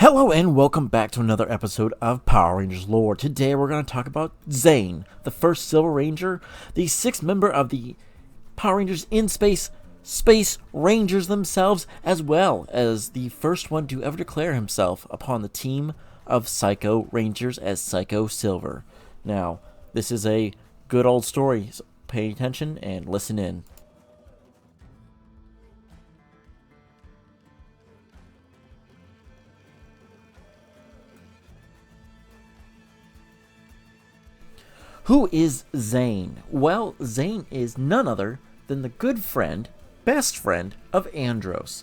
Hello and welcome back to another episode of Power Rangers lore. Today we're going to talk about Zhane, the first Silverranger, the sixth member of the Power Rangers in Space Rangers themselves, as well as the first one to ever declare himself upon the team of Psycho Rangers as Psycho Silver. Now, this is a good old story, so pay attention and listen in. Who is Zhane? Well, Zhane is none other than the good friend, best friend of Andros.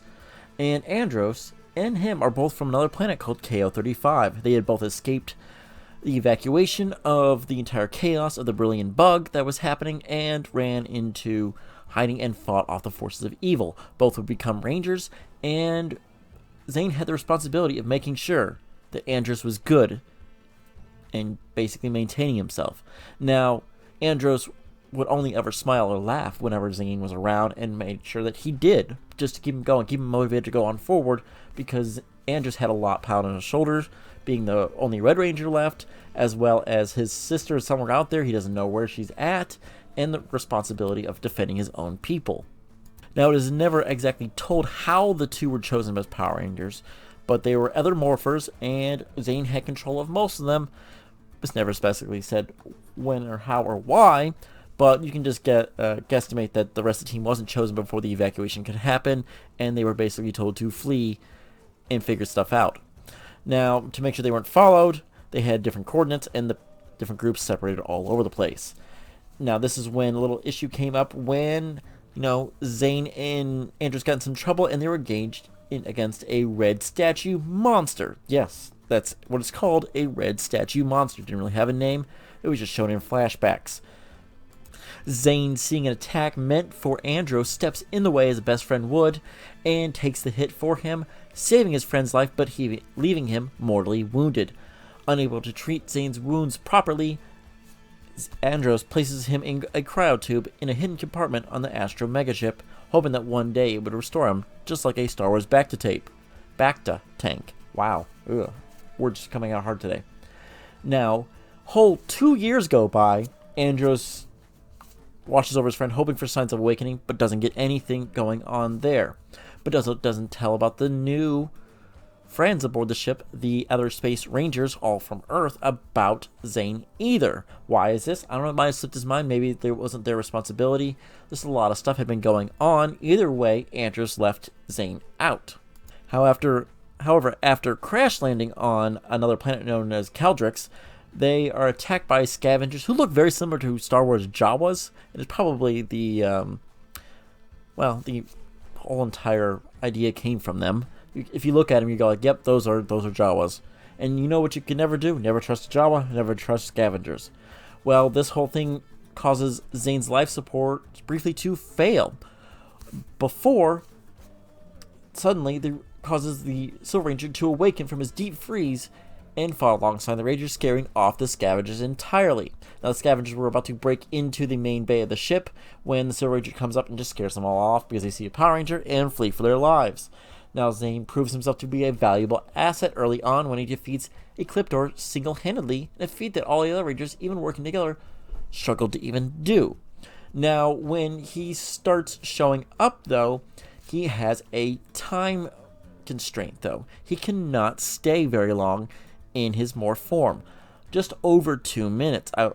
And Andros and him are both from another planet called KO-35. They had both escaped the evacuation of the entire chaos of the Brilliant Bug that was happening and ran into hiding and fought off the forces of evil. Both would become Rangers, and Zhane had the responsibility of making sure that Andros was good and basically maintaining himself. Now, Andros would only ever smile or laugh whenever Zhane was around and made sure that he did, just to keep him going, keep him motivated to go on forward, because Andros had a lot piled on his shoulders, being the only Red Ranger left, as well as his sister is somewhere out there, he doesn't know where she's at, and the responsibility of defending his own people. Now, it is never exactly told how the two were chosen as Power Rangers, but they were other morphers, and Zhane had control of most of them. It's never specifically said when or how or why, but you can just guesstimate that the rest of the team wasn't chosen before the evacuation could happen, and they were basically told to flee and figure stuff out. Now, to make sure they weren't followed, they had different coordinates, and the different groups separated all over the place. Now, this is when a little issue came up when, Zhane and Andros got in some trouble, and they were engaged against a red statue monster. Yes, that's what it's called, a red statue monster. It didn't really have a name. It was just shown in flashbacks. Zhane, seeing an attack meant for Andros, steps in the way as a best friend would and takes the hit for him, saving his friend's life but leaving him mortally wounded. Unable to treat Zhane's wounds properly, Andros places him in a cryotube in a hidden compartment on the Astro megaship, hoping that one day it would restore him, just like a Star Wars Bacta tank. Wow. Ugh. Words coming out hard today. Now, whole 2 years go by. Andros watches over his friend, hoping for signs of awakening, but doesn't get anything going on there. But doesn't tell about the new friends aboard the ship, the other Space Rangers, all from Earth, about Zhane either. Why is this? I don't know, it might have slipped his mind. Maybe it wasn't their responsibility. Just a lot of stuff had been going on. Either way, Andros left Zhane out. However, after crash landing on another planet known as Caldrix, they are attacked by scavengers who look very similar to Star Wars Jawas. It is probably the whole entire idea came from them. If you look at them, you go like, yep, those are Jawas. And you know what you can never do? Never trust a Jawa, never trust scavengers. Well, this whole thing causes Zhane's life support briefly to fail. Before, suddenly, causes the Silverranger to awaken from his deep freeze and fought alongside the Rangers, scaring off the scavengers entirely. Now, the scavengers were about to break into the main bay of the ship when the Silverranger comes up and just scares them all off because they see a Power Ranger and flee for their lives. Now, Zhane proves himself to be a valuable asset early on when he defeats Ecliptor single-handedly, in a feat that all the other Rangers, even working together, struggled to even do. Now, when he starts showing up, though, he has a time constraint, though. He cannot stay very long in his morph form. Just over 2 minutes, I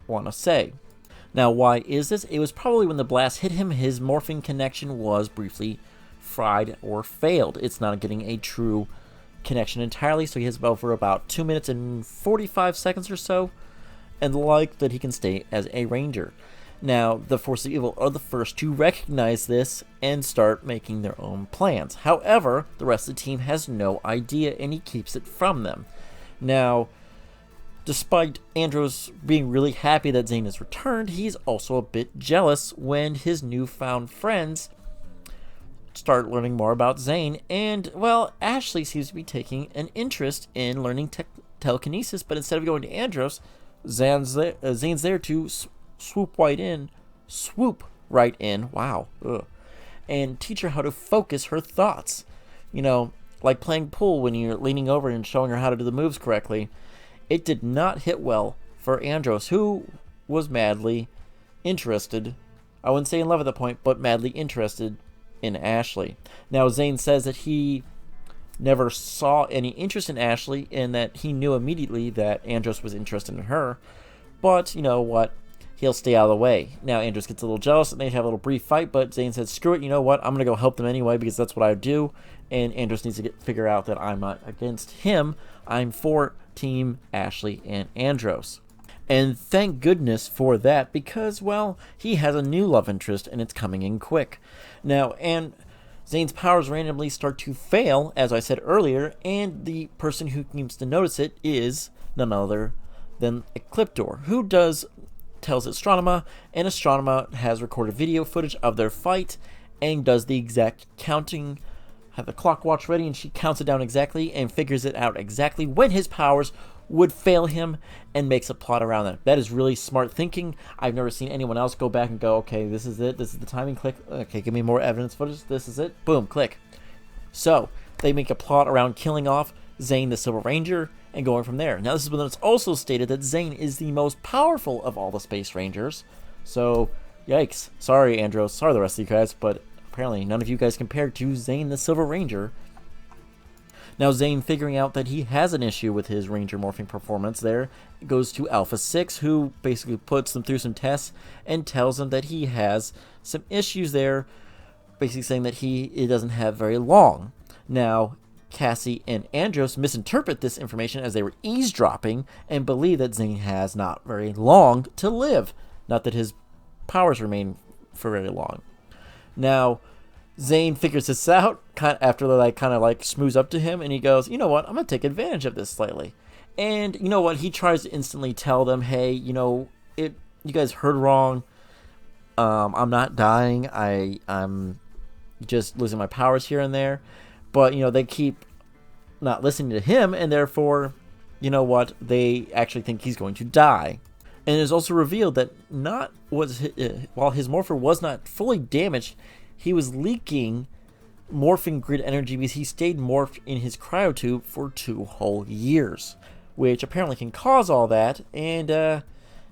want to say. Now, why is this? It was probably when the blast hit him, his morphing connection was briefly fried or failed. It's not getting a true connection entirely, so he has over about 2 minutes and 45 seconds or so, and like that he can stay as a Ranger. Now, the Force of Evil are the first to recognize this and start making their own plans. However, the rest of the team has no idea, and he keeps it from them. Now, despite Andros being really happy that Zhane has returned, he's also a bit jealous when his newfound friends start learning more about Zhane, and, well, Ashley seems to be taking an interest in learning telekinesis, but instead of going to Andros, Zhane's there to swoop right in, wow, and teach her how to focus her thoughts. like playing pool when you're leaning over and showing her how to do the moves correctly. It did not hit well for Andros, who was madly interested. I wouldn't say in love at that point, but madly interested in Ashley. Now, Zhane says that he never saw any interest in Ashley and that he knew immediately that Andros was interested in her. But, you know what? He'll stay out of the way. Now, Andros gets a little jealous and they have a little brief fight, but Zhane says, screw it, you know what? I'm going to go help them anyway because that's what I do. And Andros needs to figure out that I'm not against him. I'm for Team Ashley and Andros. And thank goodness for that because, well, he has a new love interest and it's coming in quick. Now, and Zhane's powers randomly start to fail, as I said earlier, and the person who seems to notice it is none other than Ecliptor, who tells Astronema, and Astronema has recorded video footage of their fight and does the exact counting, have the clock watch ready, and she counts it down exactly and figures it out exactly when his powers would fail him and makes a plot around that. That is really smart thinking. I've never seen anyone else go back and go, okay, this is it, this is the timing, click, okay, give me more evidence footage, this is it, boom, click. So, they make a plot around killing off Zhane the Silverranger and going from there. Now, this is when it's also stated that Zhane is the most powerful of all the Space Rangers. So, yikes. Sorry, Andros, sorry the rest of you guys, but apparently none of you guys compared to Zhane the Silverranger. Now, Zhane, figuring out that he has an issue with his Ranger morphing performance there, goes to Alpha 6, who basically puts them through some tests and tells them that he has some issues there, basically saying that it doesn't have very long. Now, Cassie and Andros misinterpret this information as they were eavesdropping and believe that Zhane has not very long to live. Not that his powers remain for very long. Now, Zhane figures this out after they kind of schmooze up to him, and he goes, you know what, I'm going to take advantage of this slightly. And you know what, he tries to instantly tell them, hey, you know, you guys heard wrong. I'm not dying. I'm just losing my powers here and there. But, you know, they keep not listening to him, and therefore, you know what, they actually think he's going to die. And it is also revealed that while his morpher was not fully damaged, he was leaking morphing grid energy because he stayed morphed in his cryotube for 2 whole years, which apparently can cause all that. And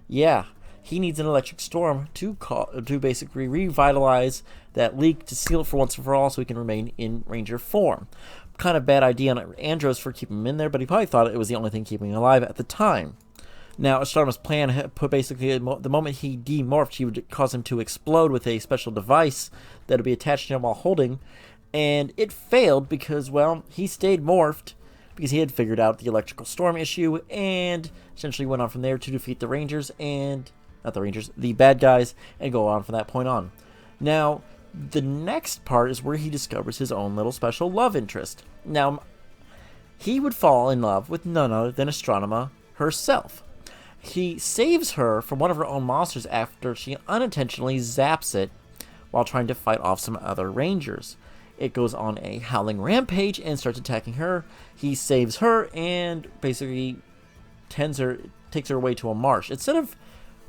yeah, he needs an electric storm to basically revitalize that leak, to seal it for once and for all, so he can remain in Ranger form. Kind of bad idea on Andros for keeping him in there, but he probably thought it was the only thing keeping him alive at the time. Now, Astronema's plan put basically the moment he demorphed, he would cause him to explode with a special device that would be attached to him while holding, and it failed because, well, he stayed morphed because he had figured out the electrical storm issue and essentially went on from there to defeat the Rangers the bad guys, and go on from that point on. Now, the next part is where he discovers his own little special love interest. Now, he would fall in love with none other than Astronema herself. He saves her from one of her own monsters after she unintentionally zaps it while trying to fight off some other Rangers. It goes on a howling rampage and starts attacking her. He saves her and basically takes her away to a marsh instead of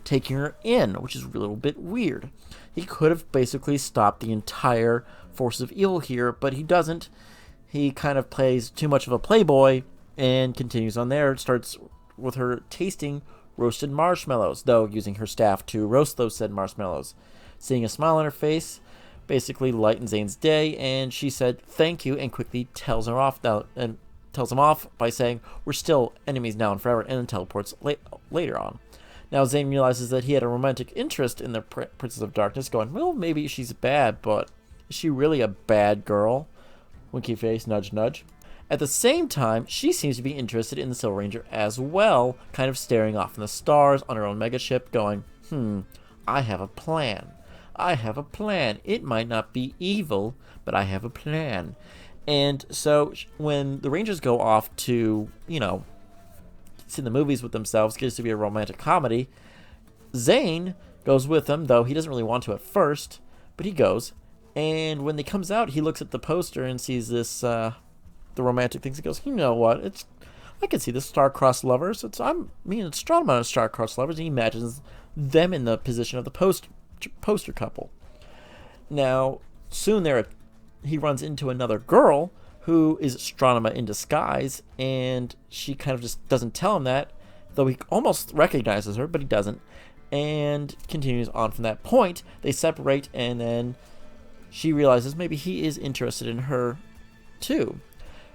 taking her in, which is a little bit weird. He could have basically stopped the entire force of evil here, but he doesn't. He kind of plays too much of a playboy and continues on there. It starts with her tasting roasted marshmallows, though using her staff to roast those said marshmallows. Seeing a smile on her face basically lightens Zhane's day, and she said thank you and quickly tells him off by saying we're still enemies now and forever, and then teleports later on. Now Zhane realizes that he had a romantic interest in the Princess of Darkness, going, well, maybe she's bad, but is she really a bad girl? Winky face, nudge nudge. At the same time, she seems to be interested in the Silverranger as well, kind of staring off in the stars on her own megaship, going, I have a plan. I have a plan. It might not be evil, but I have a plan. And so when the Rangers go off to, see the movies with themselves, gets to be a romantic comedy, Zhane goes with them, though he doesn't really want to at first, but he goes. And when he comes out, he looks at the poster and sees this, the romantic things. He goes, you know what? I can see the star-crossed lovers. Me and Astronema are star-crossed lovers. And he imagines them in the position of the poster couple. Now, soon he runs into another girl who is Astronema in disguise, and she kind of just doesn't tell him that, though he almost recognizes her, but he doesn't, and continues on from that point. They separate, and then she realizes maybe he is interested in her too.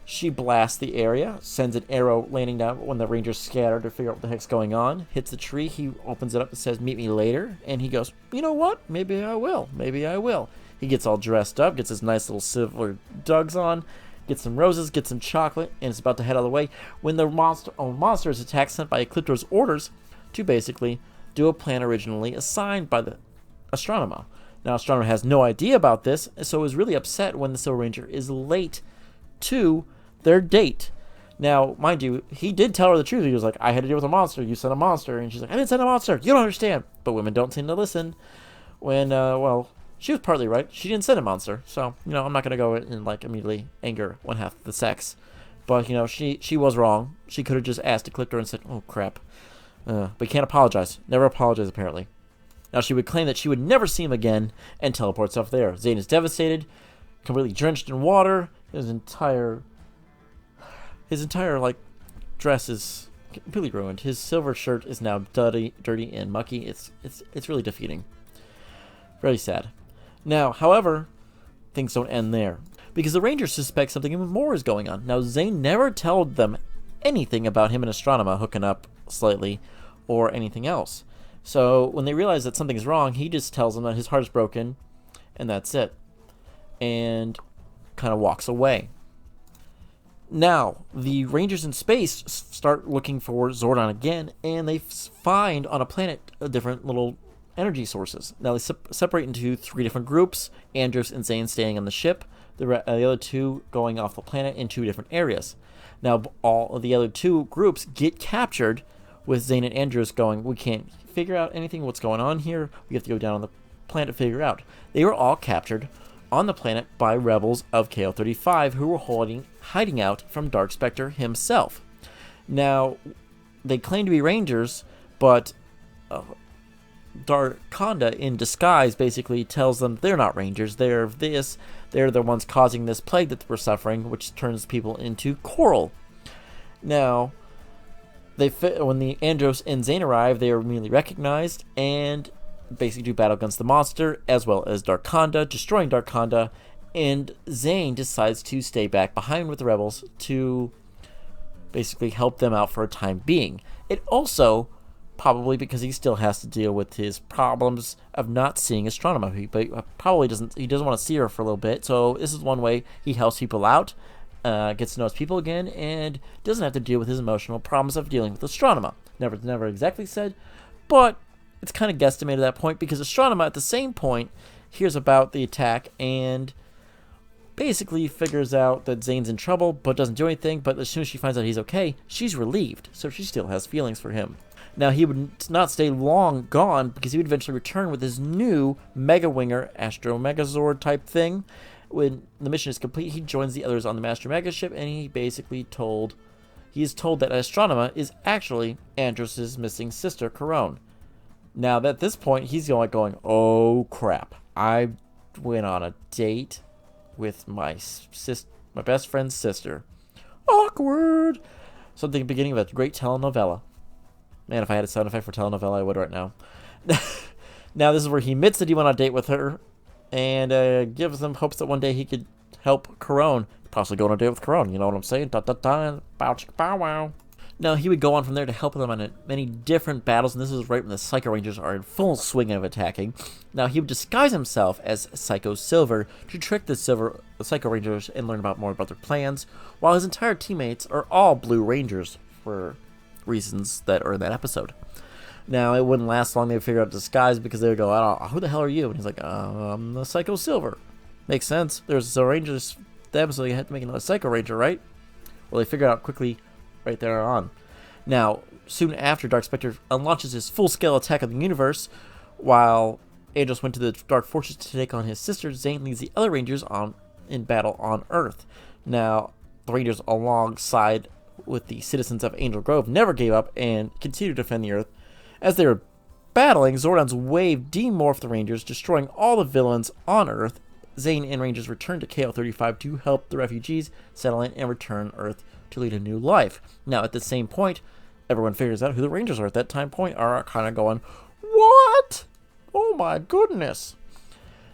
She blasts the area, sends an arrow landing down when the Rangers scatter to figure out what the heck's going on, hits the tree. He opens it up and says, "Meet me later," and he goes, "You know what? Maybe I will. Maybe I will." He gets all dressed up, gets his nice little silver dugs on, gets some roses, gets some chocolate, and is about to head out of the way when the monster is attacked, sent by Ecliptor's orders to basically do a plan originally assigned by the Astronema. Now, Astronema has no idea about this, so is really upset when the Silverranger is late to their date. Now, mind you, he did tell her the truth. He was like, "I had to deal with a monster. You sent a monster." And she's like, "I didn't send a monster. You don't understand." But women don't seem to listen when, well, she was partly right. She didn't send a monster. So, I'm not going to go and, immediately anger one half the sex. But, she was wrong. She could have just asked Ecliptor and said, "Oh, crap." But you can't apologize. Never apologize, apparently. Now, she would claim that she would never see him again and teleports off there. Zhane is devastated, completely drenched in water. His entire dress is completely ruined. His silver shirt is now dirty and mucky. It's really defeating. Very sad. Now, however, things don't end there, because the Rangers suspect something even more is going on. Now, Zhane never told them anything about him and Astronema hooking up slightly or anything else. So when they realize that something is wrong, he just tells them that his heart is broken, and that's it, and kind of walks away. Now, the Rangers in space start looking for Zordon again, and they find on a planet different little energy sources. Now, they separate into 3 different groups, Andros and Zhane staying on the ship, the other 2 going off the planet in 2 different areas. Now, all of the other 2 groups get captured, with Zhane and Andros going, "We can't figure out anything, what's going on here, we have to go down on the planet to figure out." They were all captured on the planet by rebels of KO-35 who were hiding out from Dark Spectre himself. Now, they claim to be Rangers, but Darkonda in disguise basically tells them they're not Rangers, they're the ones causing this plague that we're suffering, which turns people into coral. Now, when the Andros and Zhane arrive, they are immediately recognized and basically do battle against the monster, as well as Darkonda, destroying Darkonda, and Zhane decides to stay back behind with the rebels to basically help them out for a time being. It also, probably because he still has to deal with his problems of not seeing Astronema, but he doesn't want to see her for a little bit, so this is one way he helps people out, gets to know his people again, and doesn't have to deal with his emotional problems of dealing with Astronema. Never exactly said, but it's kind of guesstimated at that point, because Astronema at the same point hears about the attack and basically figures out that Zhane's in trouble but doesn't do anything. But as soon as she finds out he's okay, she's relieved, so she still has feelings for him. Now, he would not stay long gone, because he would eventually return with his new Mega Winger Astro Megazord type thing. When the mission is complete, he joins the others on the Master Mega ship, and he is told that Astronema is actually Andros' missing sister, Corone. Now, at this point, he's going, "Oh crap! I went on a date with my best friend's sister." Awkward. Something beginning of a great telenovela. Man, if I had a sound effect for telenovela, I would right now. Now, this is where he admits that he went on a date with her, and gives them hopes that one day he could help Corone. Possibly go on a date with Corone, you know what I'm saying? Da-da-da, bow-chicka-bow-wow. Now, he would go on from there to help them on many different battles, and this is right when the Psycho Rangers are in full swing of attacking. Now, he would disguise himself as Psycho Silver to trick the Psycho Rangers and learn more about their plans, while his entire teammates are all Blue Rangers for reasons that are in that episode. Now, it wouldn't last long. They would figure out disguise, because they would go, "I don't know, who the hell are you?" And he's like, "I'm the Psycho Silver." Makes sense. There's a Rangers them, so you had to make another Psycho Ranger, right? Well, they figured out quickly right there on. Now, soon after, Dark Spectre unlaunches his full-scale attack on the universe, while Andros went to the Dark Fortress to take on his sister. Zhane leads the other Rangers in battle on Earth. Now, the Rangers, alongside with the citizens of Angel Grove, never gave up and continued to defend the Earth. As they were battling, Zordon's wave demorphed the Rangers, destroying all the villains on Earth. Zhane and Rangers return to KL-35 to help the refugees settle in and return Earth to lead a new life. Now, at the same point, everyone figures out who the Rangers are at that time point, are kind of going, what? Oh my goodness.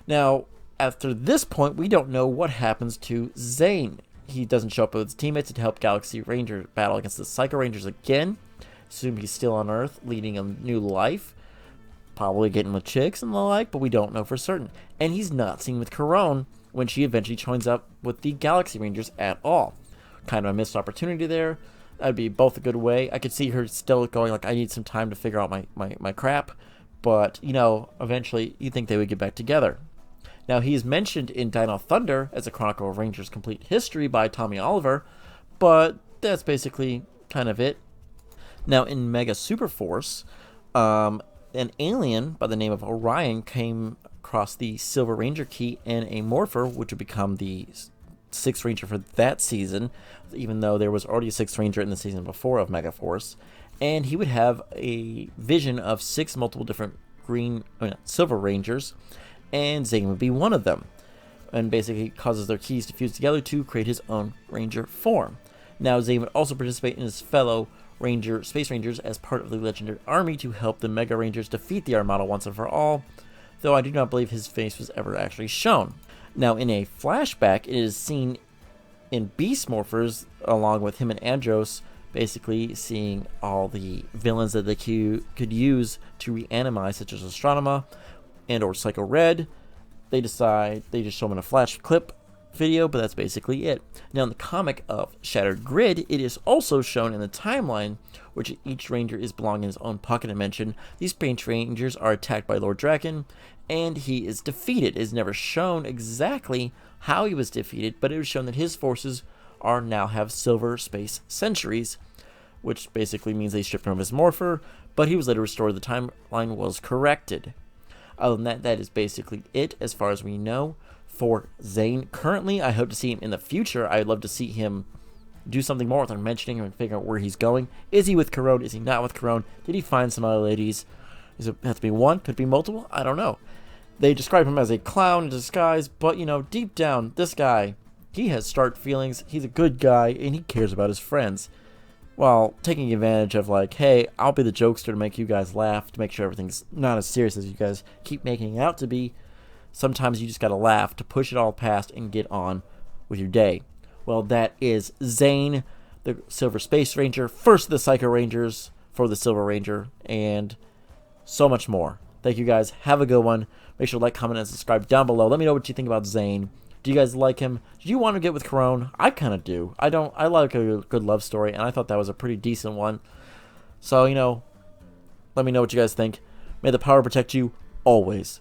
Now, after this point, we don't know what happens to Zhane. He doesn't show up with his teammates to help Galaxy Ranger battle against the Psycho Rangers again. Assume he's still on Earth, leading a new life. Probably getting with chicks and the like, but we don't know for certain. And he's not seen with Corone when she eventually joins up with the Galaxy Rangers at all. Kind of a missed opportunity there. That'd be both a good way. I could see her still going like, I need some time to figure out my crap. But, you know, eventually you'd think they would get back together. Now, he is mentioned in Dino Thunder as a Chronicle of Rangers Complete History by Tommy Oliver, but that's basically kind of it. Now, in Mega Super Force, an alien by the name of Orion came across the Silverranger key and a Morpher, which would become the 6th Ranger for that season, even though there was already a 6th Ranger in the season before of Mega Force. And he would have a vision of 6 multiple different Silver Rangers, and Zhane would be one of them. And basically causes their keys to fuse together to create his own Ranger form. Now, Zhane would also participate in his fellow Space Rangers as part of the Legendary Army to help the Mega Rangers defeat the Armada once and for all, though I do not believe his face was ever actually shown. Now, in a flashback, it is seen in Beast Morphers, along with him and Andros, basically seeing all the villains that they could use to reanimize, such as Astronema and or Psycho Red. They just show him in a flash clip video, but that's basically it. Now, in the comic of Shattered Grid, it is also shown in the timeline, which each Ranger is belonging in his own pocket dimension. These Space Rangers are attacked by Lord Draken, and he is defeated. It is never shown exactly how he was defeated, but it was shown that his forces now have Silver Space Centuries, which basically means they stripped him of his Morpher, but he was later restored. The timeline was corrected. Other than that, that is basically it as far as we know for Zhane. Currently, I hope to see him in the future. I'd love to see him do something more without mentioning him and figure out where he's going. Is he with Corone? Is he not with Corone? Did he find some other ladies? Does it have to be one? Could it be multiple? I don't know. They describe him as a clown in disguise, but, you know, deep down, this guy, he has stark feelings. He's a good guy, and he cares about his friends. While taking advantage of, like, hey, I'll be the jokester to make you guys laugh, to make sure everything's not as serious as you guys keep making it out to be. Sometimes you just gotta laugh to push it all past and get on with your day. Well, that is Zhane, the Silver Space Ranger, first of the Psycho Rangers for the Silver Ranger, and so much more. Thank you guys. Have a good one. Make sure to like, comment, and subscribe down below. Let me know what you think about Zhane. Do you guys like him? Do you want to get with Corone? I kind of do. I like a good love story, and I thought that was a pretty decent one. So, you know, let me know what you guys think. May the power protect you always.